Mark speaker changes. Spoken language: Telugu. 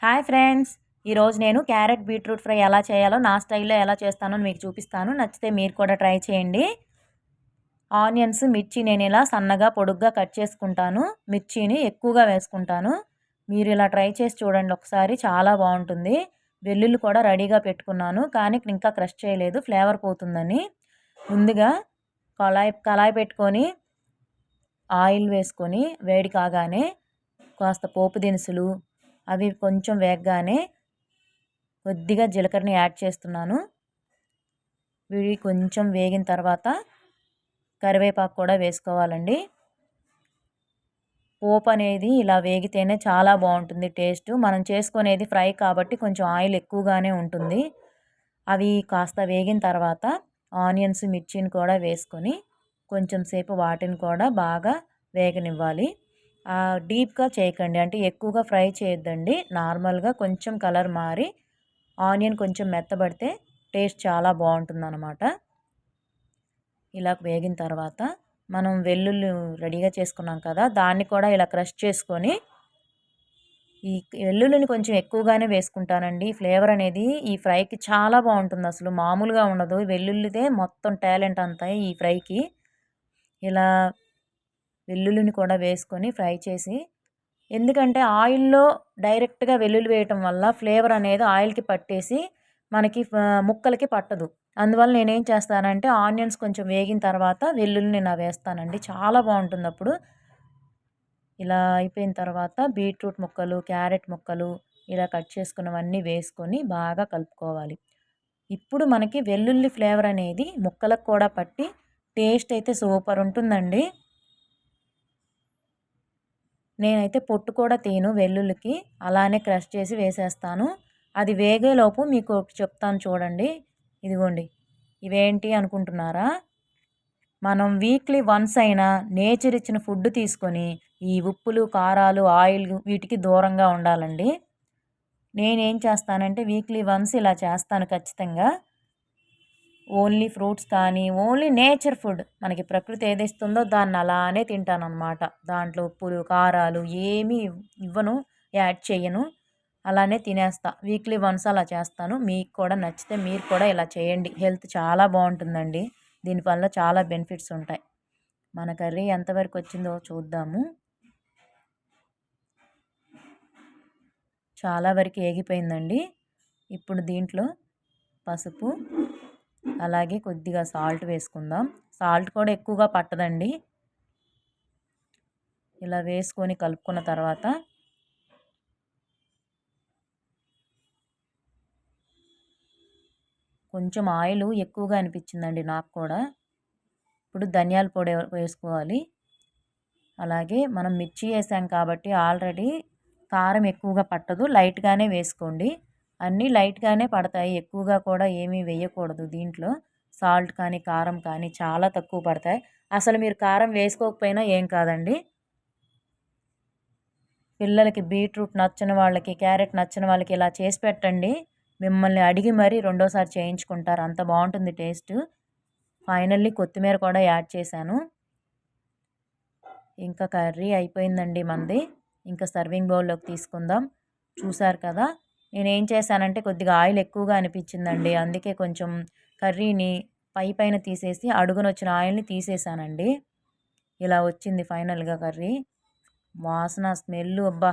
Speaker 1: హాయ్ ఫ్రెండ్స్, ఈరోజు నేను క్యారెట్ బీట్రూట్ ఫ్రై ఎలా చేయాలో నా స్టైల్లో ఎలా చేస్తానో మీకు చూపిస్తాను. నచ్చితే మీరు కూడా ట్రై చేయండి. ఆనియన్స్, మిర్చి నేను ఇలా సన్నగా పొడుగ్గా కట్ చేసుకుంటాను. మిర్చిని ఎక్కువగా వేసుకుంటాను. మీరు ఇలా ట్రై చేసి చూడండి ఒకసారి, చాలా బాగుంటుంది. వెల్లుల్లి కూడా రెడీగా పెట్టుకున్నాను, కానీ ఇంకా క్రష్ చేయలేదు ఫ్లేవర్ పోతుందని. ముందుగా కళాయి పెట్టుకొని ఆయిల్ వేసుకొని వేడి కాగానే కాస్త పోపు దినుసులు అవి కొంచెం వేగగానే కొద్దిగా జీలకర్రని యాడ్ చేస్తున్నాను. ఇవి కొంచెం వేగిన తర్వాత కరివేపాకు కూడా వేసుకోవాలండి. పోపు అనేది ఇలా వేగితేనే చాలా బాగుంటుంది టేస్ట్. మనం చేసుకునేది ఫ్రై కాబట్టి కొంచెం ఆయిల్ ఎక్కువగానే ఉంటుంది. అవి కాస్త వేగిన తర్వాత ఆనియన్స్, మిర్చిని కూడా వేసుకొని కొంచెం సేపు వాటిని కూడా బాగా వేగనివ్వాలి. డీప్గా చేయకండి, అంటే ఎక్కువగా ఫ్రై చేయొద్దండి. నార్మల్గా కొంచెం కలర్ మారి ఆనియన్ కొంచెం మెత్తబడితే టేస్ట్ చాలా బాగుంటుంది అన్నమాట. ఇలా వేగిన తర్వాత మనం వెల్లుల్లి రెడీగా చేసుకున్నాం కదా, దాన్ని కూడా ఇలా క్రష్ చేసుకొని, ఈ వెల్లుల్లిని కొంచెం ఎక్కువగానే వేసుకుంటానండి. ఫ్లేవర్ అనేది ఈ ఫ్రైకి చాలా బాగుంటుంది, అసలు మామూలుగా ఉండదు. వెల్లుల్లిదే మొత్తం టాలెంట్ అంతా ఈ ఫ్రైకి. ఇలా వెల్లుల్లిని కూడా వేసుకొని ఫ్రై చేసి, ఎందుకంటే ఆయిల్లో డైరెక్ట్గా వెల్లుల్లి వేయటం వల్ల ఫ్లేవర్ అనేది ఆయిల్కి పట్టేసి మనకి ముక్కలకి పట్టదు. అందువల్ల నేనేం చేస్తానంటే ఆనియన్స్ కొంచెం వేగిన తర్వాత వెల్లుల్లిని నా వేస్తానండి, చాలా బాగుంటుంది అప్పుడు. ఇలా అయిపోయిన తర్వాత బీట్రూట్ ముక్కలు, క్యారెట్ ముక్కలు ఇలా కట్ చేసుకున్నవన్నీ వేసుకొని బాగా కలుపుకోవాలి. ఇప్పుడు మనకి వెల్లుల్లి ఫ్లేవర్ అనేది ముక్కలకు కూడా పట్టి టేస్ట్ అయితే సూపర్ ఉంటుందండి. నేనైతే పొట్టు కూడా తీయను వెల్లుల్లికి, అలానే క్రష్ చేసి వేసేస్తాను. అది వేగేలోపు మీకు ఒకటి చెప్తాను చూడండి. ఇదిగోండి, ఇవేంటి అనుకుంటున్నారా? మనం వీక్లీ వన్స్ అయినా నేచర్ ఇచ్చిన ఫుడ్ తీసుకొని ఈ ఉప్పులు, కారాలు, ఆయిల్ వీటికి దూరంగా ఉండాలండి. నేనేం చేస్తానంటే వీక్లీ వన్స్ ఇలా చేస్తాను ఖచ్చితంగా. ఓన్లీ ఫ్రూట్స్ కానీ, ఓన్లీ నేచర్ ఫుడ్, మనకి ప్రకృతి ఏది ఇస్తుందో దాన్ని అలానే తింటాను అనమాట. దాంట్లో ఉప్పులు, కారాలు ఏమీ ఇవ్వను, యాడ్ చేయను, అలానే తినేస్తా. వీక్లీ వన్స్ అలా చేస్తాను. మీకు కూడా నచ్చితే మీరు కూడా ఇలా చేయండి. హెల్త్ చాలా బాగుంటుందండి, దీనివల్ల చాలా బెనిఫిట్స్ ఉంటాయి. మన కర్రీ ఎంతవరకు వచ్చిందో చూద్దాము. చాలా వరకు ఏగిపోయిందండి. ఇప్పుడు దీంట్లో పసుపు, అలాగే కొద్దిగా సాల్ట్ వేసుకుందాం. సాల్ట్ కూడా ఎక్కువగా పట్టదండి. ఇలా వేసుకొని కలుపుకున్న తర్వాత కొంచెం ఆయిల్ ఎక్కువగా అనిపించిందండి నాకు కూడా. ఇప్పుడు ధనియాల పొడి వేసుకోవాలి. అలాగే మనం మిర్చి వేసాం కాబట్టి ఆల్రెడీ కారం ఎక్కువగా పట్టదు, లైట్గానే వేసుకోండి. అన్నీ లైట్గానే పడతాయి, ఎక్కువగా కూడా ఏమీ వేయకూడదు దీంట్లో. సాల్ట్ కానీ కారం కానీ చాలా తక్కువ పడతాయి. అసలు మీరు కారం వేసుకోకపోయినా ఏం కాదండి. పిల్లలకి బీట్రూట్ నచ్చని వాళ్ళకి, క్యారెట్ నచ్చని వాళ్ళకి ఇలా చేసి పెట్టండి. మిమ్మల్ని అడిగి మరీ రెండోసారి చేయించుకుంటారు, అంత బాగుంటుంది టేస్ట్. ఫైనల్లీ కొత్తిమీర కూడా యాడ్ చేశాను. ఇంకా కర్రీ అయిపోయిందండి మనది. ఇంకా సర్వింగ్ బౌల్లోకి తీసుకుందాం. చూసారు కదా, నేనేం చేశానంటే కొద్దిగా ఆయిల్ ఎక్కువగా అనిపించిందండి, అందుకే కొంచెం కర్రీని పైన తీసేసి అడుగున వచ్చిన ఆయిల్ని తీసేసానండి. ఇలా వచ్చింది ఫైనల్గా కర్రీ. వాసన, స్మెల్, అబ్బా